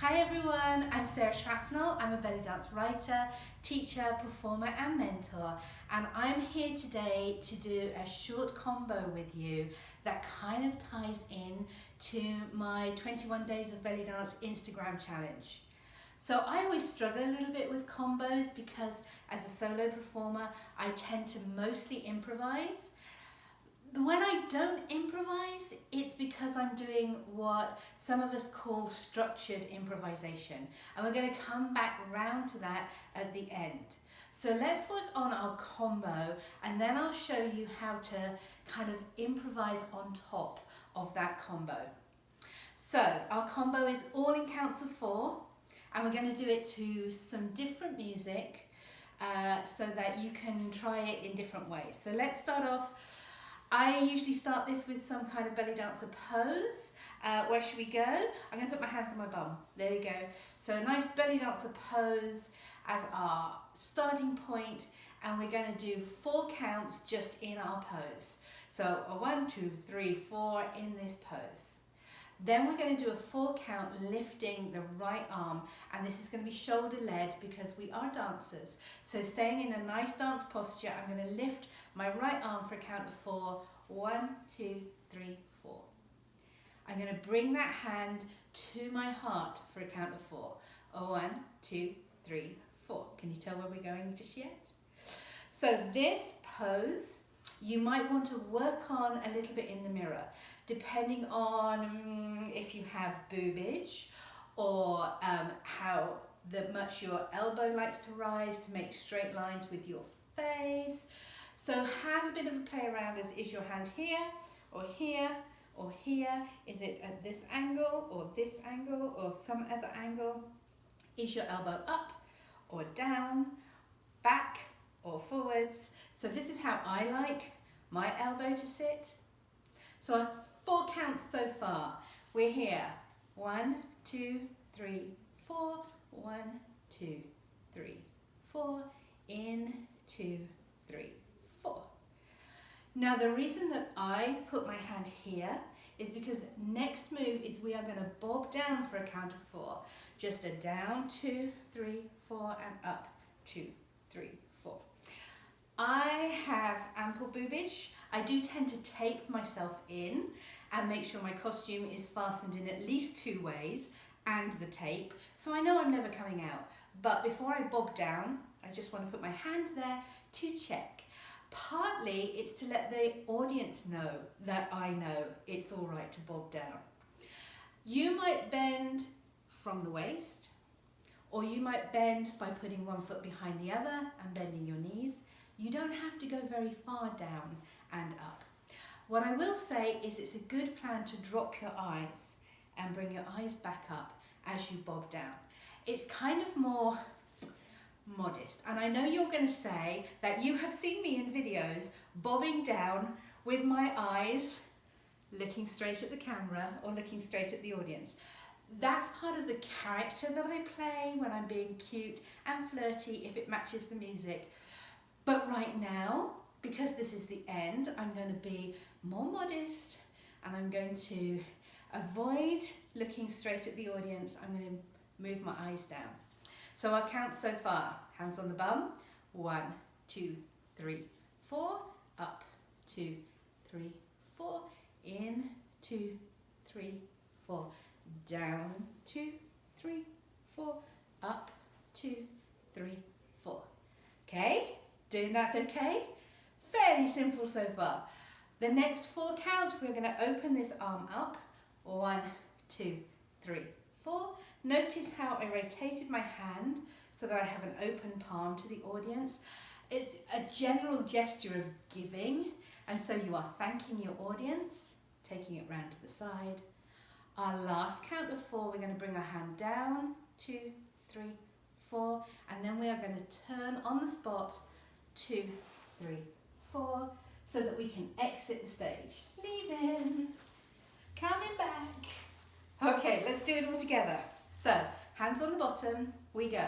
Hi everyone, I'm Sara Shrapnell. I'm a belly dance writer, teacher, performer and mentor, and I'm here today to do a short combo with you that kind of ties in to my 21 Days of Belly Dance Instagram challenge. So I always struggle a little bit with combos because as a solo performer I tend to mostly improvise. When I don't improvise, it's because I'm doing what some of us call structured improvisation. And we're going to come back round to that at the end. So let's work on our combo and then I'll show you how to kind of improvise on top of that combo. So our combo is all in counts of 4 and we're going to do it to some different music so that you can try it in different ways. So let's start off. I usually start this with some kind of belly dancer pose. Where should we go? I'm going to put my hands on my bum. There we go. So a nice belly dancer pose as our starting point, and we're going to do 4 counts just in our pose. So a 1, 2, 3, 4 in this pose. Then we're going to do a 4 count lifting the right arm, and this is going to be shoulder led because we are dancers. So staying in a nice dance posture, I'm going to lift my right arm for a count of 4. 1, 2, 3, 4. I'm going to bring that hand to my heart for a count of 4. 1, 2, 3, 4. Can you tell where we're going just yet? So this pose, you might want to work on a little bit in the mirror, depending on if you have boobage or how much your elbow likes to rise to make straight lines with your face. So have a bit of a play around. Is your hand here or here or here? Is it at this angle or this angle or some other angle? Is your elbow up or down, back or forwards? So this is how I like my elbow to sit. So 4 counts so far. We're here. 1, 2, 3, 4. 1, 2, 3, 4. In, 2, 3, 4. Now the reason that I put my hand here is because next move is we are going to bob down for a count of 4. Just a down, 2, 3, 4 and up, 2, 3, 4. I have ample boobage. I do tend to tape myself in and make sure my costume is fastened in at least 2 ways and the tape, so I know I'm never coming out. But before I bob down, I just want to put my hand there to check. Partly it's to let the audience know that I know it's all right to bob down. You might bend from the waist, or you might bend by putting one foot behind the other and bending your knees. You don't have to go very far down and up. What I will say is it's a good plan to drop your eyes and bring your eyes back up as you bob down. It's kind of more modest. And I know you're going to say that you have seen me in videos bobbing down with my eyes looking straight at the camera or looking straight at the audience. That's part of the character that I play when I'm being cute and flirty if it matches the music. But right now, because this is the end, I'm going to be more modest and I'm going to avoid looking straight at the audience. I'm going to move my eyes down. So I'll count so far. Hands on the bum. 1, 2, 3, 4. Up, 2, 3, 4. In, 2, 3, 4. Down, 2, 3, 4. Up, 2, 3, 4. Okay? Doing that okay? Fairly simple so far. The next 4 count, we're going to open this arm up. 1, 2, 3, 4. Notice how I rotated my hand so that I have an open palm to the audience. It's a general gesture of giving, and so you are thanking your audience, taking it round to the side. Our last count of 4, we're going to bring our hand down. 2, 3, 4, and then we are going to turn on the spot. 2, 3, 4, so that we can exit the stage. Leaving, coming back. Okay, let's do it all together. So, hands on the bottom, we go.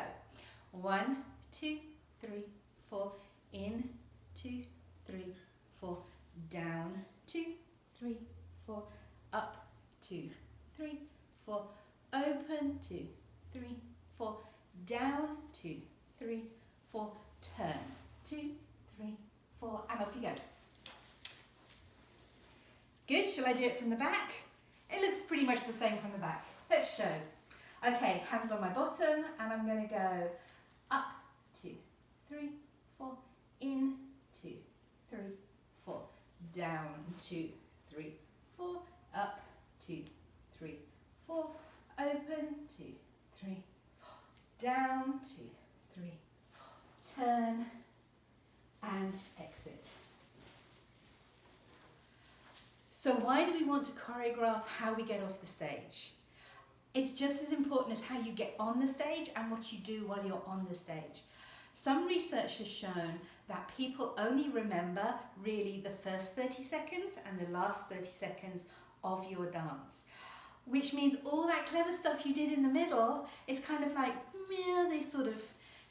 1, 2, 3, 4, in, 2, 3, 4, down, 2, 3, 4, up, 2, 3, 4, open, 2, 3, 4, down, 2, 3, 4, turn, 2, 3, 4, and off you go. Good, shall I do it from the back? It looks pretty much the same from the back. Let's show. Okay, hands on my bottom, and I'm going to go up, 2, 3, 4, in, 2, 3, 4, down, 2, 3, 4, up, 2, 3, 4, open, 2, 3, 4, down, 2, 3, 4, turn, and exit. So why do we want to choreograph how we get off the stage? It's just as important as how you get on the stage and what you do while you're on the stage. Some research has shown that people only remember really the first 30 seconds and the last 30 seconds of your dance, which means all that clever stuff you did in the middle is kind of like, yeah, they sort of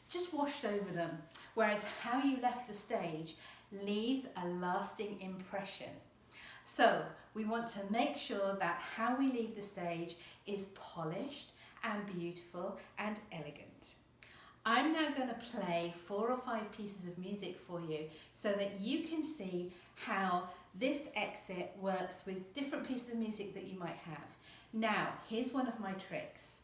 just washed over them, whereas how you left the stage leaves a lasting impression. So we want to make sure that how we leave the stage is polished and beautiful and elegant. I'm now going to play 4 or 5 pieces of music for you so that you can see how this exit works with different pieces of music that you might have. Now, here's one of my tricks.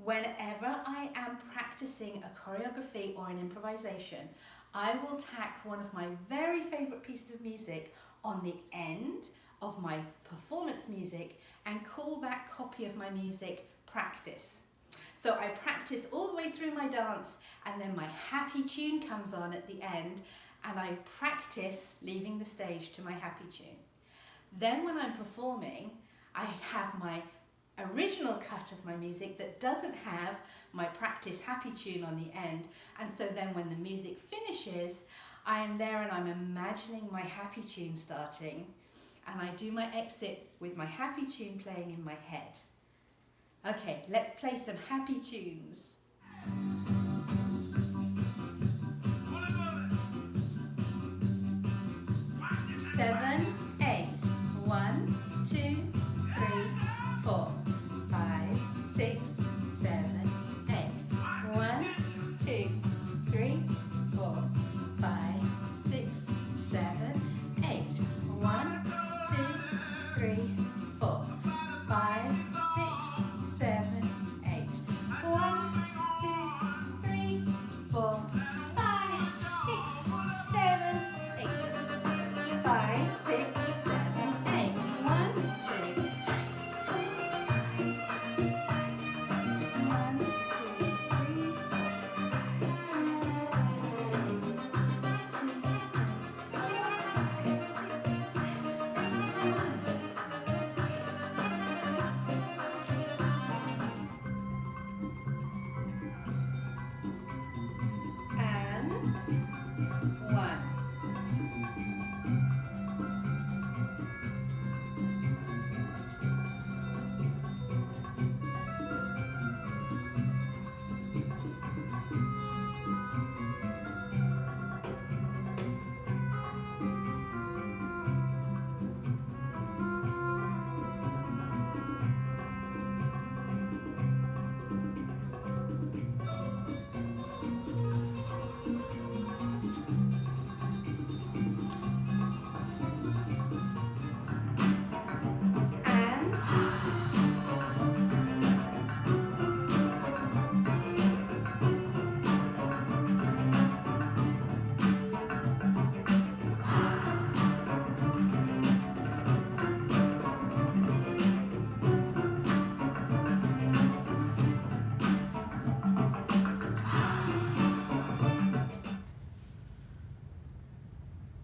Whenever I am practicing a choreography or an improvisation, I will tack one of my very favourite pieces of music on the end of my performance music and call that copy of my music practice. So I practice all the way through my dance, and then my happy tune comes on at the end, and I practice leaving the stage to my happy tune. Then when I'm performing, I have my original cut of my music that doesn't have my practice happy tune on the end, and so then when the music finishes, I am there and I'm imagining my happy tune starting, and I do my exit with my happy tune playing in my head. Okay, let's play some happy tunes. 7, 8, 1, 2, 3, 4, 5, 6, 7, 8. 1, 2, 3, 4, 5, 6, 7, 8. 1, 2, 3, 4, 5, 6, 7, 8. 1, 2, 3, 4, 5, 6, 7, 8. 5, 6, 7, 8. 1, 2, 3, 1, 2, 3, and 1.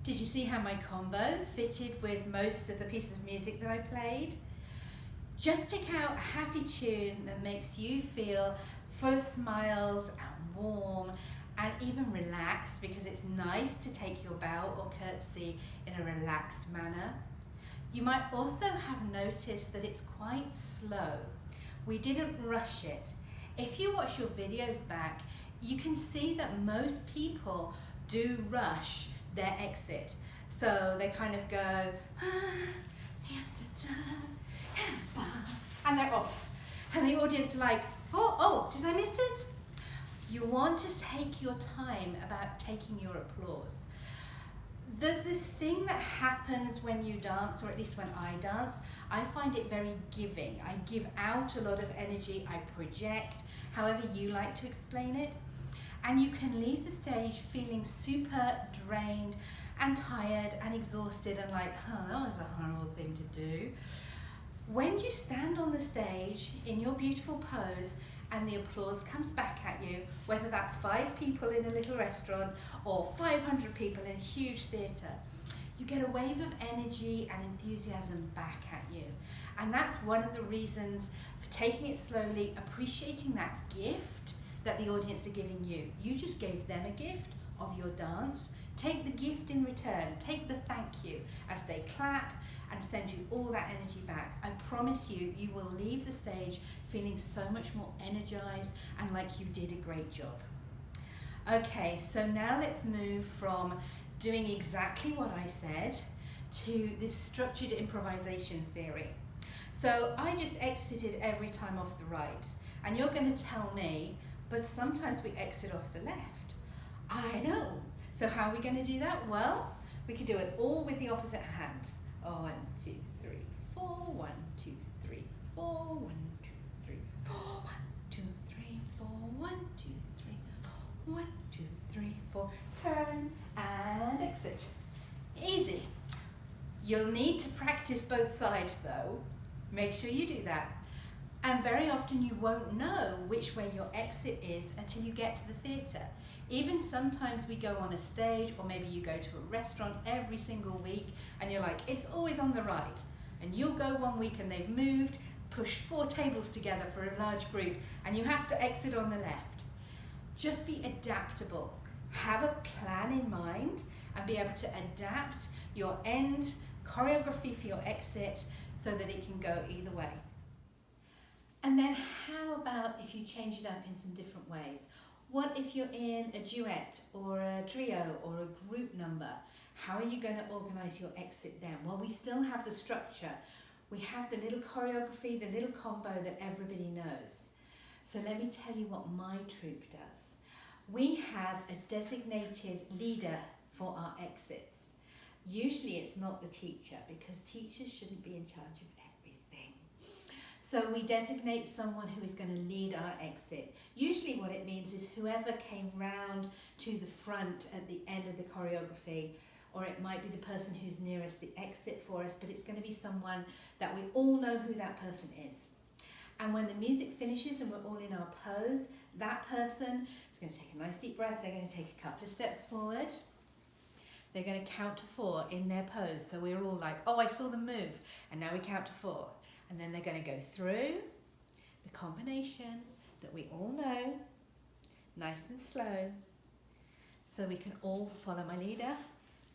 Did you see how my combo fitted with most of the pieces of music that I played? Just pick out a happy tune that makes you feel full of smiles and warm and even relaxed, because it's nice to take your bow or curtsy in a relaxed manner. You might also have noticed that it's quite slow. We didn't rush it. If you watch your videos back, you can see that most people do rush their exit. So they kind of go, and they're off. And the audience are like, oh, did I miss it? You want to take your time about taking your applause. There's this thing that happens when you dance, or at least when I dance. I find it very giving. I give out a lot of energy, I project, however you like to explain it. And you can leave the stage feeling super drained and tired and exhausted and like, oh, that was a horrible thing to do. When you stand on the stage in your beautiful pose and the applause comes back at you, whether that's 5 people in a little restaurant or 500 people in a huge theatre, you get a wave of energy and enthusiasm back at you. And that's one of the reasons for taking it slowly, appreciating that gift that the audience are giving you. You just gave them a gift of your dance. Take the gift in return, take the thank you as they clap and send you all that energy back. I promise you, you will leave the stage feeling so much more energized and like you did a great job. Okay, so now let's move from doing exactly what I said to this structured improvisation theory. So I just exited every time off the right, and you're going to tell me, but sometimes we exit off the left. I know. So how are we going to do that? Well, we could do it all with the opposite hand. 1, 2, 3, 4, 1, 2, 3, 4, 1, 2, 3, 4, 1, 2, 3, 4, 1, 2, 3, 4, 1, 2, 3, 4. Turn and exit. Easy. You'll need to practice both sides though. Make sure you do that. And very often you won't know which way your exit is until you get to the theatre. Even sometimes we go on a stage, or maybe you go to a restaurant every single week and you're like, it's always on the right. And you'll go one week and they've moved, pushed 4 tables together for a large group, and you have to exit on the left. Just be adaptable. Have a plan in mind and be able to adapt your end choreography for your exit so that it can go either way. And then how about if you change it up in some different ways? What if you're in a duet or a trio or a group number? How are you going to organise your exit then? Well, we still have the structure. We have the little choreography, the little combo that everybody knows. So let me tell you what my troupe does. We have a designated leader for our exits. Usually it's not the teacher, because teachers shouldn't be in charge of everything. So we designate someone who is going to lead our exit. Usually what it means is whoever came round to the front at the end of the choreography, or it might be the person who's nearest the exit for us, but it's going to be someone that we all know who that person is. And when the music finishes and we're all in our pose, that person is going to take a nice deep breath, they're going to take a couple of steps forward, they're going to count to 4 in their pose. So we're all like, oh, I saw them move, and now we count to 4. And then they're going to go through the combination that we all know, nice and slow, so we can all follow my leader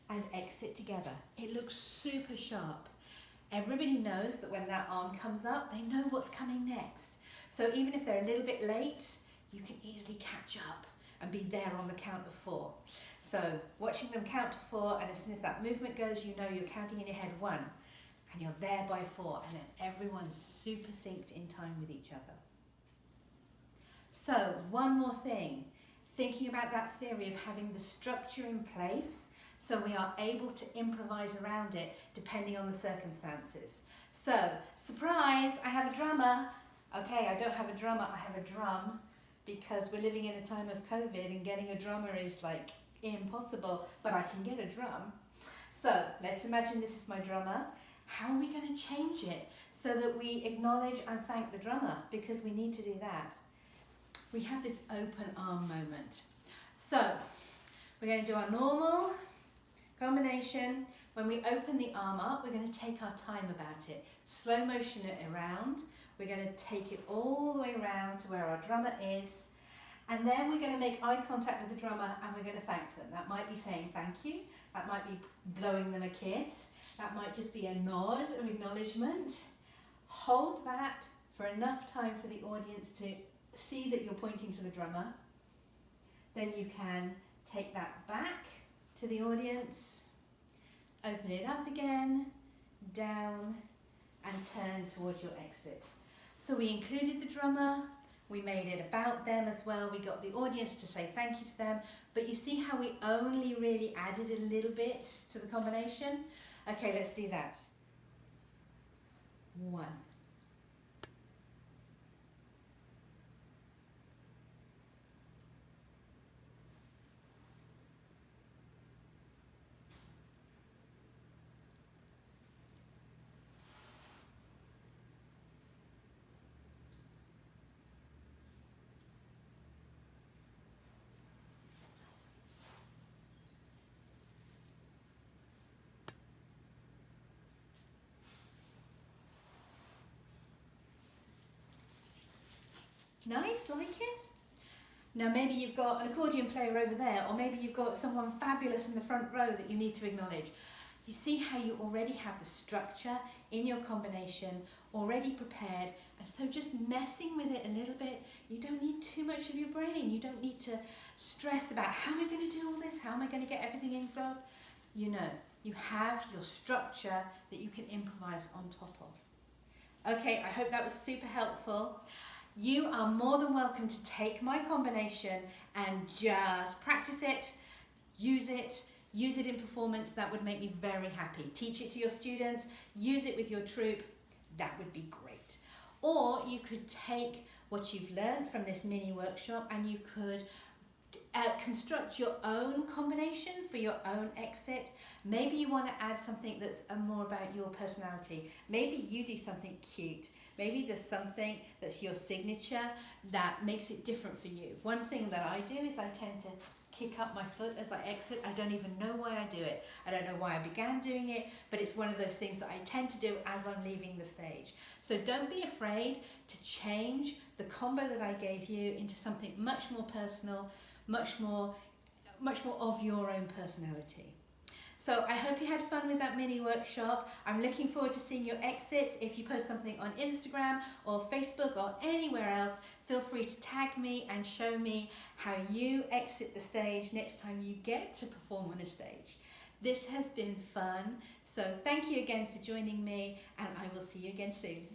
and exit together. It looks super sharp. Everybody knows that when that arm comes up, they know what's coming next. So even if they're a little bit late, you can easily catch up and be there on the count of 4. So watching them count to 4, and as soon as that movement goes, you know you're counting in your head 1. And you're there by 4, and then everyone's super synced in time with each other. So one more thing, thinking about that theory of having the structure in place so we are able to improvise around it depending on the circumstances. So, surprise, I have a drummer. Okay, I don't have a drummer, I have a drum, because we're living in a time of COVID and getting a drummer is like impossible, but I can get a drum. So let's imagine this is my drummer. How are we going to change it so that we acknowledge and thank the drummer? Because we need to do that. We have this open arm moment. So we're going to do our normal combination. When we open the arm up, we're going to take our time about it. Slow motion it around. We're going to take it all the way around to where our drummer is. And then we're going to make eye contact with the drummer and we're going to thank them. That might be saying thank you. That might be blowing them a kiss. That might just be a nod of acknowledgement. Hold that for enough time for the audience to see that you're pointing to the drummer. Then you can take that back to the audience, open it up again, down, and turn towards your exit. So we included the drummer, we made it about them as well, we got the audience to say thank you to them, but you see how we only really added a little bit to the combination? Okay, let's do that. 1. Nice, like it? Now maybe you've got an accordion player over there, or maybe you've got someone fabulous in the front row that you need to acknowledge. You see how you already have the structure in your combination already prepared, and so just messing with it a little bit. You don't need too much of your brain. You don't need to stress about how am I going to do all this? How am I going to get everything in flow? You know, you have your structure that you can improvise on top of. Okay, I hope that was super helpful. You are more than welcome to take my combination and just practice it, use it in performance. That would make me very happy. Teach it to your students, use it with your troupe, that would be great. Or you could take what you've learned from this mini workshop and you could construct your own combination for your own exit. Maybe you want to add something that's more about your personality. Maybe you do something cute. Maybe there's something that's your signature that makes it different for you. One thing that I do is I tend to kick up my foot as I exit. I don't even know why I do it. I don't know why I began doing it, but it's one of those things that I tend to do as I'm leaving the stage. So don't be afraid to change the combo that I gave you into something much more personal, much more of your own personality. So I hope you had fun with that mini workshop. I'm looking forward to seeing your exits. If you post something on Instagram or Facebook or anywhere else, feel free to tag me and show me how you exit the stage next time you get to perform on a stage. This has been fun. So thank you again for joining me, and I will see you again soon.